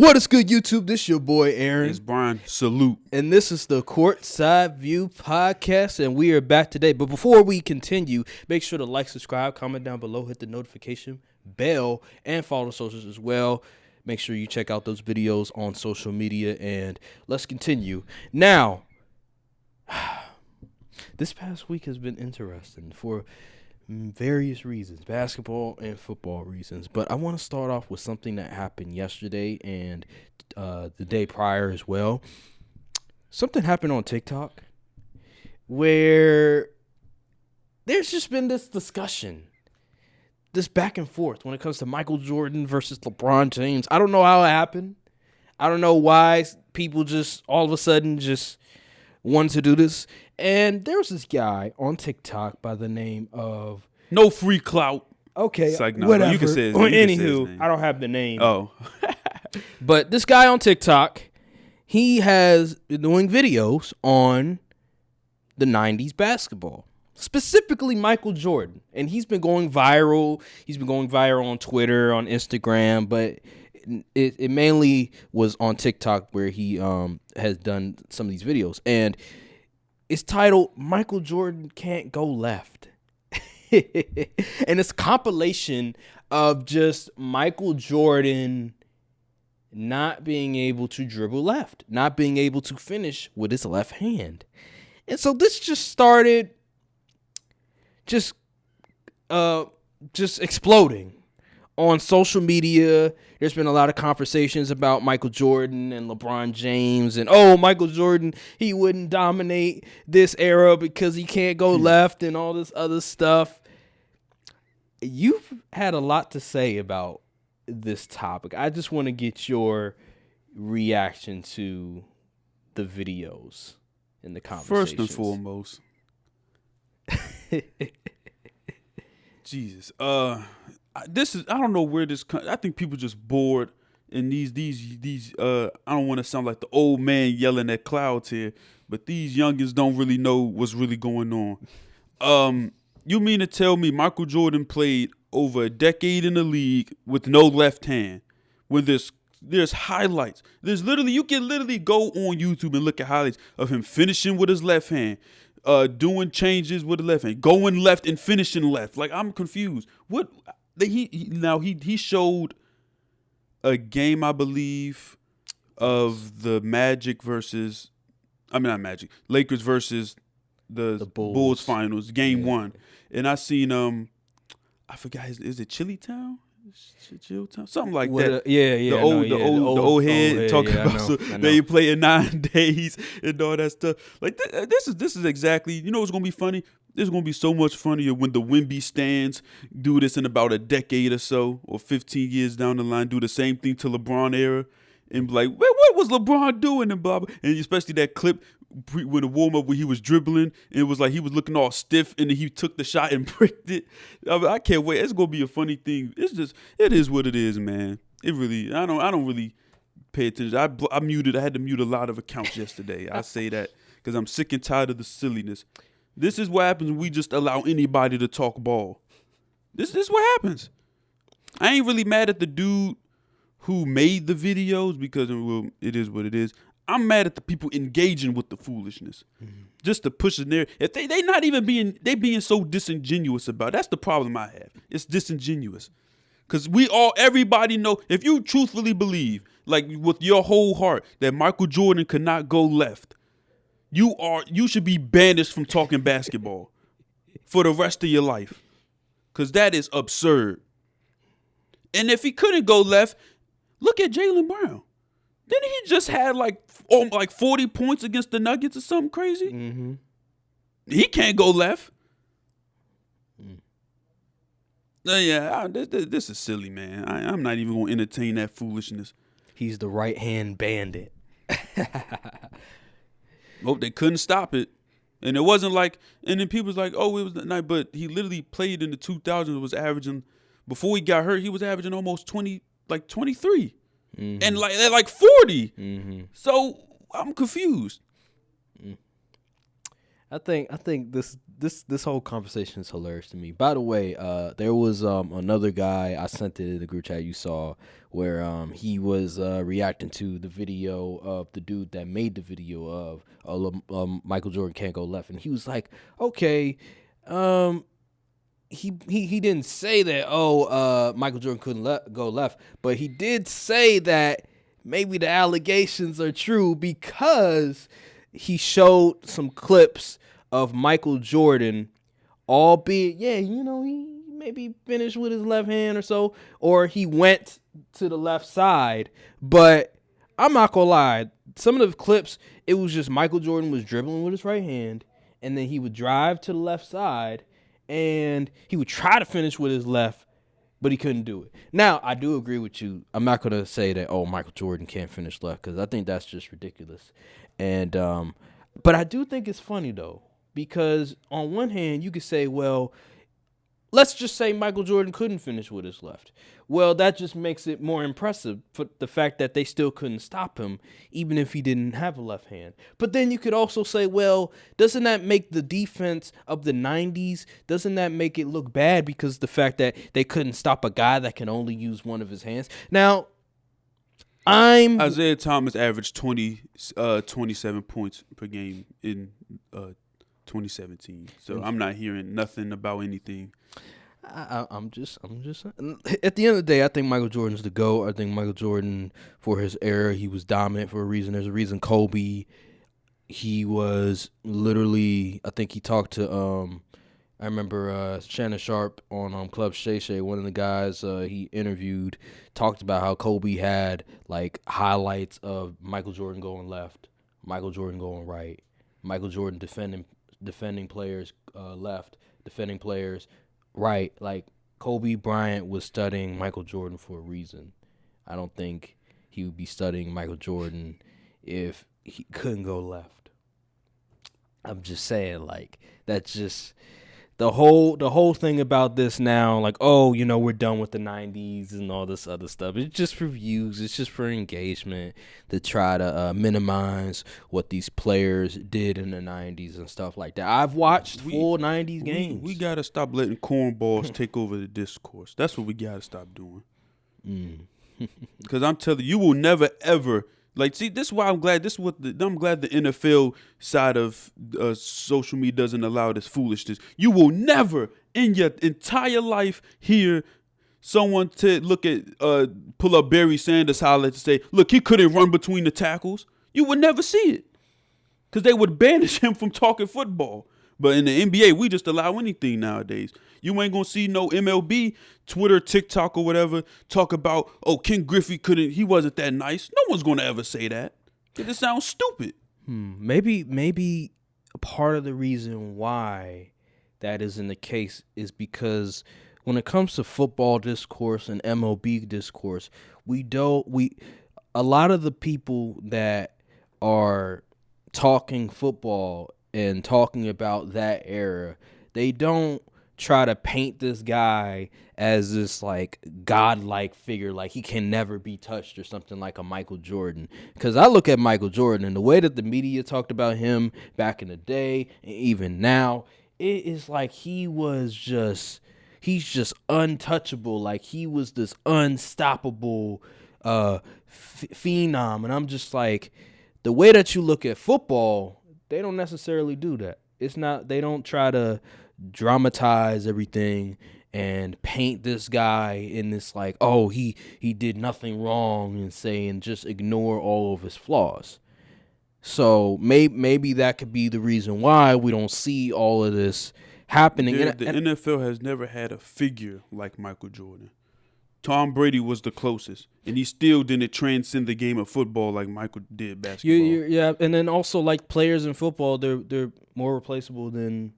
What is good, YouTube? This your boy Aaron. It's Brian. Salute. And this is the Courtside View podcast, and we are back today. But before we continue, make sure to like, subscribe, comment down below, hit the notification bell, and follow the socials as well. Make sure you check out those videos on social media, and let's continue. Now, this past week has been interesting for various reasons, basketball and football reasons. But I want to start off with something that happened yesterday and the day prior as well. Something happened on TikTok where there's just been this discussion, this back and forth when it comes to Michael Jordan versus LeBron James. I don't know how it happened. I don't know why people just all of a sudden just wanted to do this. And there was this guy on TikTok by the name of... No free clout. Okay, it's like, no, whatever. You can say his name. Anywho, say his name. I don't have the name. Oh. But this guy on TikTok, he has been doing videos on the 90s basketball, specifically Michael Jordan. And he's been going viral. He's been going viral on Twitter, on Instagram, but it mainly was on TikTok where he has done some of these videos. And it's titled, Michael Jordan Can't Go Left. And it's a compilation of just Michael Jordan not being able to dribble left, not being able to finish with his left hand. And so this just started just exploding on social media. There's been a lot of conversations about Michael Jordan and LeBron James and, Michael Jordan, he wouldn't dominate this era because he can't go left and all this other stuff. You've had a lot to say about this topic. I just want to get your reaction to the videos and the conversations. First and foremost. Jesus. This is, I don't know where this comes. I think people just bored and these I don't want to sound like the old man yelling at clouds here, but these youngins don't really know what's really going on. You mean to tell me Michael Jordan played over a decade in the league with no left hand? When there's highlights. You can literally go on YouTube and look at highlights of him finishing with his left hand, doing changes with the left hand, going left and finishing left. Like, I'm confused. What? He showed a game, I believe, of the Lakers versus the Bulls finals, game 1. And I seen I forgot, is it Chilltown? Something like that. The old head talking about they play in 9 days and all that stuff. Like this is exactly, you know what's gonna be funny? This is going to be so much funnier when the Wemby stands do this in about a decade or so, or 15 years down the line, do the same thing to LeBron era, and be like, wait, what was LeBron doing? And blah, blah. And especially that clip with the warm-up where he was dribbling, and it was like he was looking all stiff, and then he took the shot and bricked it. I can't wait. It's going to be a funny thing. It is what it is, man. It really, I don't really pay attention. I had to mute a lot of accounts yesterday. I say that because I'm sick and tired of the silliness. This is what happens when we just allow anybody to talk ball. This is what happens. I ain't really mad at the dude who made the videos because, well, it is what it is. I'm mad at the people engaging with the foolishness. Mm-hmm. Just to push it there. If they not even being so disingenuous about it. That's the problem I have. It's disingenuous. Because everybody know, if you truthfully believe, like with your whole heart, that Michael Jordan could not go left, you should be banished from talking basketball for the rest of your life, because that is absurd. And if he couldn't go left, look at Jaylen Brown. Didn't he just had like 40 points against the Nuggets or something crazy? Mm-hmm. He can't go left. This is silly, man. I'm not even going to entertain that foolishness. He's the right-hand bandit. Well, they couldn't stop it. And it wasn't like, and then people was like, it was the night, but he literally played in the 2000s, was averaging, before he got hurt, he was averaging almost 23. Mm-hmm. And like 40. Mm-hmm. So I'm confused. I think this whole conversation is hilarious to me. By the way, there was another guy, I sent it in the group chat you saw, where he was reacting to the video of the dude that made the video of Michael Jordan can't go left, and he was like, okay, he didn't say that Michael Jordan couldn't go left, but he did say that maybe the allegations are true because he showed some clips of Michael Jordan, albeit, he maybe finished with his left hand or so, or he went to the left side. But I'm not gonna lie, some of the clips, it was just Michael Jordan was dribbling with his right hand, and then he would drive to the left side, and he would try to finish with his left, but he couldn't do it. Now, I do agree with you. I'm not gonna say that, Michael Jordan can't finish left, because I think that's just ridiculous. And but I do think it's funny though, because on one hand, you could say, well, let's just say Michael Jordan couldn't finish with his left. Well, that just makes it more impressive for the fact that they still couldn't stop him, even if he didn't have a left hand. But then you could also say, well, doesn't that make the defense of the 90s, doesn't that make it look bad because the fact that they couldn't stop a guy that can only use one of his hands? Now, Isaiah Thomas averaged 27 points per game in 2017. So I'm not hearing nothing about anything. I'm just at the end of the day, I think Michael Jordan's the GOAT. I think Michael Jordan, for his era, he was dominant for a reason. There's a reason Kobe, he was literally, I think he talked to I remember Shannon Sharp on Club Shay Shay, one of the guys he interviewed, talked about how Kobe had like highlights of Michael Jordan going left, Michael Jordan going right, Michael Jordan defending players left, defending players right. Like, Kobe Bryant was studying Michael Jordan for a reason. I don't think he would be studying Michael Jordan if he couldn't go left. I'm just saying, like, that's just the whole thing about this now, like, we're done with the 90s and all this other stuff. It's just for views. It's just for engagement to try to minimize what these players did in the 90s and stuff like that. I've watched full 90s games. We got to stop letting cornballs take over the discourse. That's what we got to stop doing. Because I'm telling you, you will never, ever... Like, see, this is why I'm glad. I'm glad the NFL side of social media doesn't allow this foolishness. You will never in your entire life hear someone pull up Barry Sanders highlights and say, look, he couldn't run between the tackles. You would never see it because they would banish him from talking football. But in the NBA, we just allow anything nowadays. You ain't going to see no MLB, Twitter, TikTok, or whatever talk about, Ken Griffey he wasn't that nice. No one's going to ever say that. It sounds stupid. Maybe part of the reason why that isn't the case is because when it comes to football discourse and MLB discourse, a lot of the people that are talking football and talking about that era, they don't try to paint this guy as this like godlike figure, like he can never be touched or something like a Michael Jordan. Because I look at Michael Jordan and the way that the media talked about him back in the day and even now, it is like he's just untouchable. Like he was this unstoppable phenom. And I'm just like, the way that you look at football, they don't necessarily do that. They don't try to dramatize everything and paint this guy in this like, he did nothing wrong and just ignore all of his flaws. So maybe that could be the reason why we don't see all of this happening. The NFL has never had a figure like Michael Jordan. Tom Brady was the closest, and he still didn't transcend the game of football like Michael did basketball. Yeah, and then also like players in football, they're more replaceable than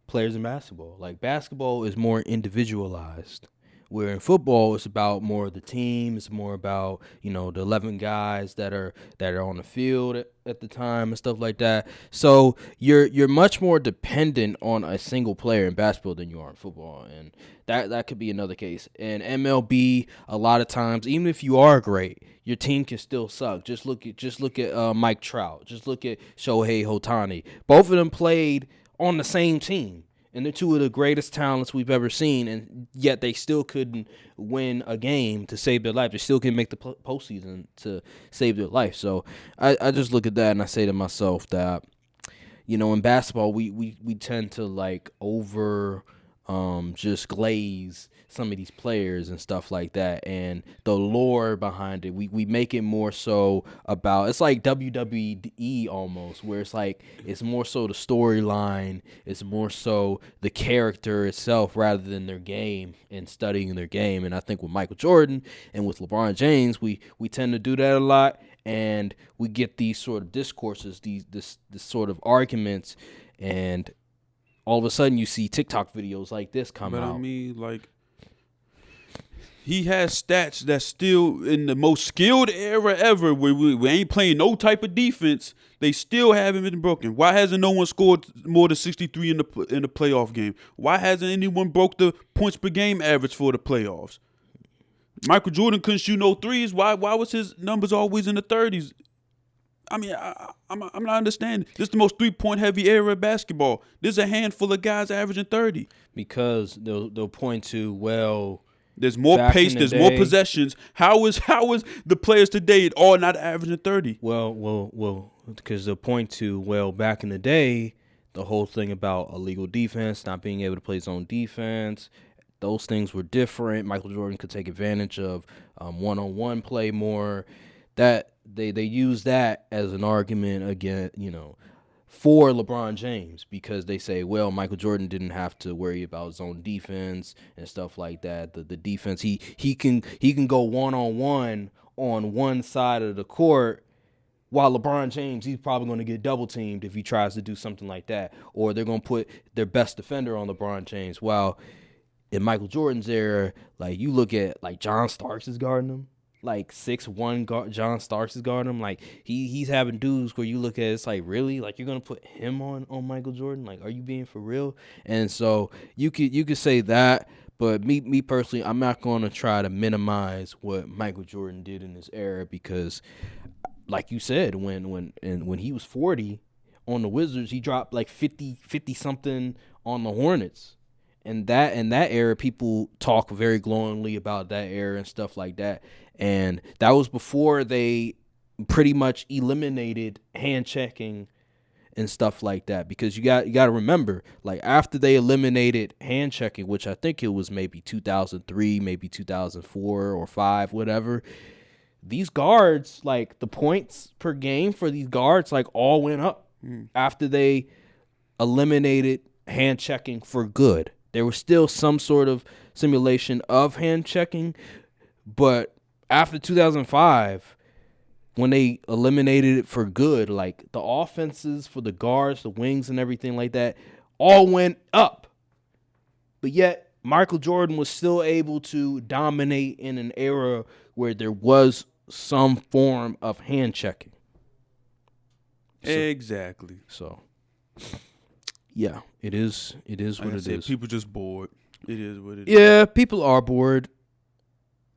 players in basketball. Like basketball is more individualized, where in football it's about more of the team. It's more about the 11 guys that are on the field at the time and stuff like that. So you're much more dependent on a single player in basketball than you are in football, and that could be another case. In MLB, a lot of times, even if you are great, your team can still suck. Just look at Mike Trout. Just look at Shohei Ohtani. Both of them played on the same team. And they're two of the greatest talents we've ever seen, and yet they still couldn't win a game to save their life. They still couldn't make the postseason to save their life. So I just look at that and I say to myself that, in basketball we tend to like just glaze some of these players and stuff like that, and the lore behind it, we make it more so about, it's like WWE almost, where it's like it's more so the storyline, it's more so the character itself rather than their game and studying their game. And I think with Michael Jordan and with LeBron James, we tend to do that a lot, and we get these sort of discourses, this sort of arguments, and all of a sudden you see TikTok videos like this come out. I mean, like, he has stats that's still in the most skilled era ever, where we ain't playing no type of defense. They still haven't been broken. Why hasn't no one scored more than 63 in the playoff game? Why hasn't anyone broke the points per game average for the playoffs? Michael Jordan couldn't shoot no threes. Why was his numbers always in the 30s? I mean, I'm not understanding. This is the most 3-point heavy era of basketball. There's a handful of guys averaging 30. Because they'll point to, well, there's more pace, there's more possessions. How is the players today all not averaging 30? Well, because they'll point to, well, back in the day, the whole thing about illegal defense, not being able to play zone defense, those things were different. Michael Jordan could take advantage of one-on-one play more. That they use that as an argument again, for LeBron James, because they say, well, Michael Jordan didn't have to worry about zone defense and stuff like that. The defense, he can go one-on-one on one side of the court, while LeBron James, he's probably going to get double teamed if he tries to do something like that, or they're going to put their best defender on LeBron James. While in Michael Jordan's era, like, you look at, like, John Starks is guarding him. Like 6'1" John Starks is guarding him. Like, he's having dudes where you look at it, it's like, really? Like, you're gonna put him on Michael Jordan? Like, are you being for real? And so you could say that, but me personally, I'm not gonna try to minimize what Michael Jordan did in this era, because, like you said, when he was 40 on the Wizards, he dropped like 50 something on the Hornets. And that in that era, people talk very glowingly about that era and stuff like that. And that was before they pretty much eliminated hand checking and stuff like that. Because you got to remember, like, after they eliminated hand checking, which I think it was maybe 2003, maybe 2004 or 5, whatever. These guards, like, the points per game for these guards, like, all went up after they eliminated hand checking for good. There was still some sort of simulation of hand checking, but after 2005, when they eliminated it for good, like, the offenses for the guards, the wings and everything like that all went up. But yet Michael Jordan was still able to dominate in an era where there was some form of hand checking. Exactly. So yeah, it is what it is. People just bored. It is what it is. Yeah, people are bored.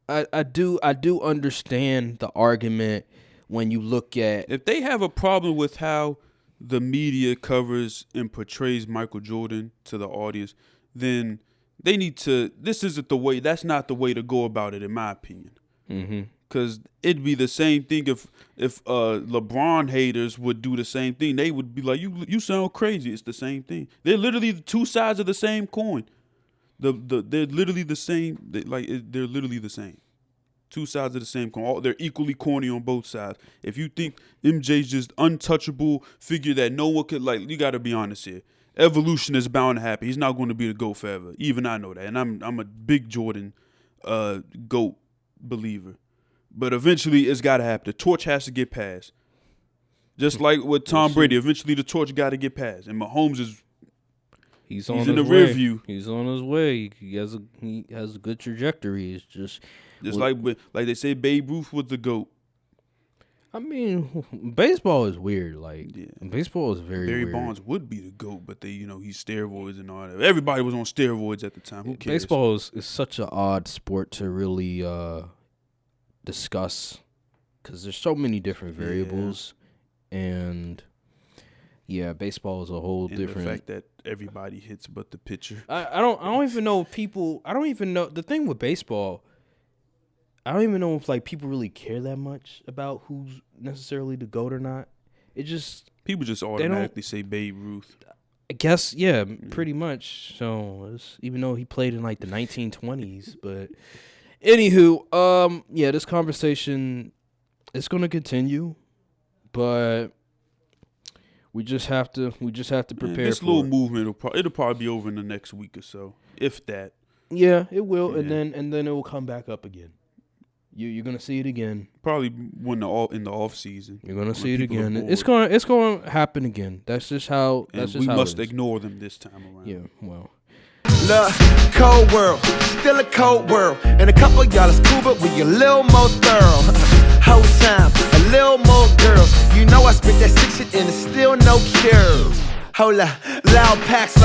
I do understand the argument when you look at, if they have a problem with how the media covers and portrays Michael Jordan to the audience, then they need to. This isn't the way. That's not the way to go about it, in my opinion. Because it'd be the same thing if LeBron haters would do the same thing. They would be like, you sound crazy. It's the same thing. They're literally the two sides of the same coin. They're literally the same. They're literally the same. Two sides of the same coin. They're equally corny on both sides. If you think MJ's just untouchable figure that no one could, like, you got to be honest here. Evolution is bound to happen. He's not going to be the GOAT forever. Even I know that, and I'm a big Jordan GOAT believer. But eventually, it's got to happen. The torch has to get passed. Just like with Tom Brady, eventually the torch got to get passed. And Mahomes he's in the rear view. He's on his way. He has a good trajectory. It's just like they say, Babe Ruth was the GOAT. I mean, baseball is weird. Like, baseball is very Barry weird. Bonds would be the GOAT, but he's steroids and all that. Everybody was on steroids at the time. Who cares? Baseball is such an odd sport to really discuss, because there's so many different variables, and Yeah, baseball is a whole different. The fact that everybody hits but the pitcher. I don't even know if people. I don't even know the thing with baseball. I don't even know if like people really care that much about who's necessarily the GOAT or not. It just people just automatically say Babe Ruth. I guess yeah, pretty much. So even though he played in like the 1920s, but anywho, yeah, this conversation is going to continue, but we just have to prepare. This little movement it'll probably be over in the next week or so, if that. Yeah, it will, yeah. and then it will come back up again. You're gonna see it again. Probably in the off season. You're gonna see it again. It's gonna happen again. That's just how. We must ignore them this time around. Yeah. Well. Look, cold world, still a cold world, and a couple of y'all is cool, but we a little more thorough. Whole time, a little more girls. You know I spit that sick shit and it's still no cure. Hold up, loud packs.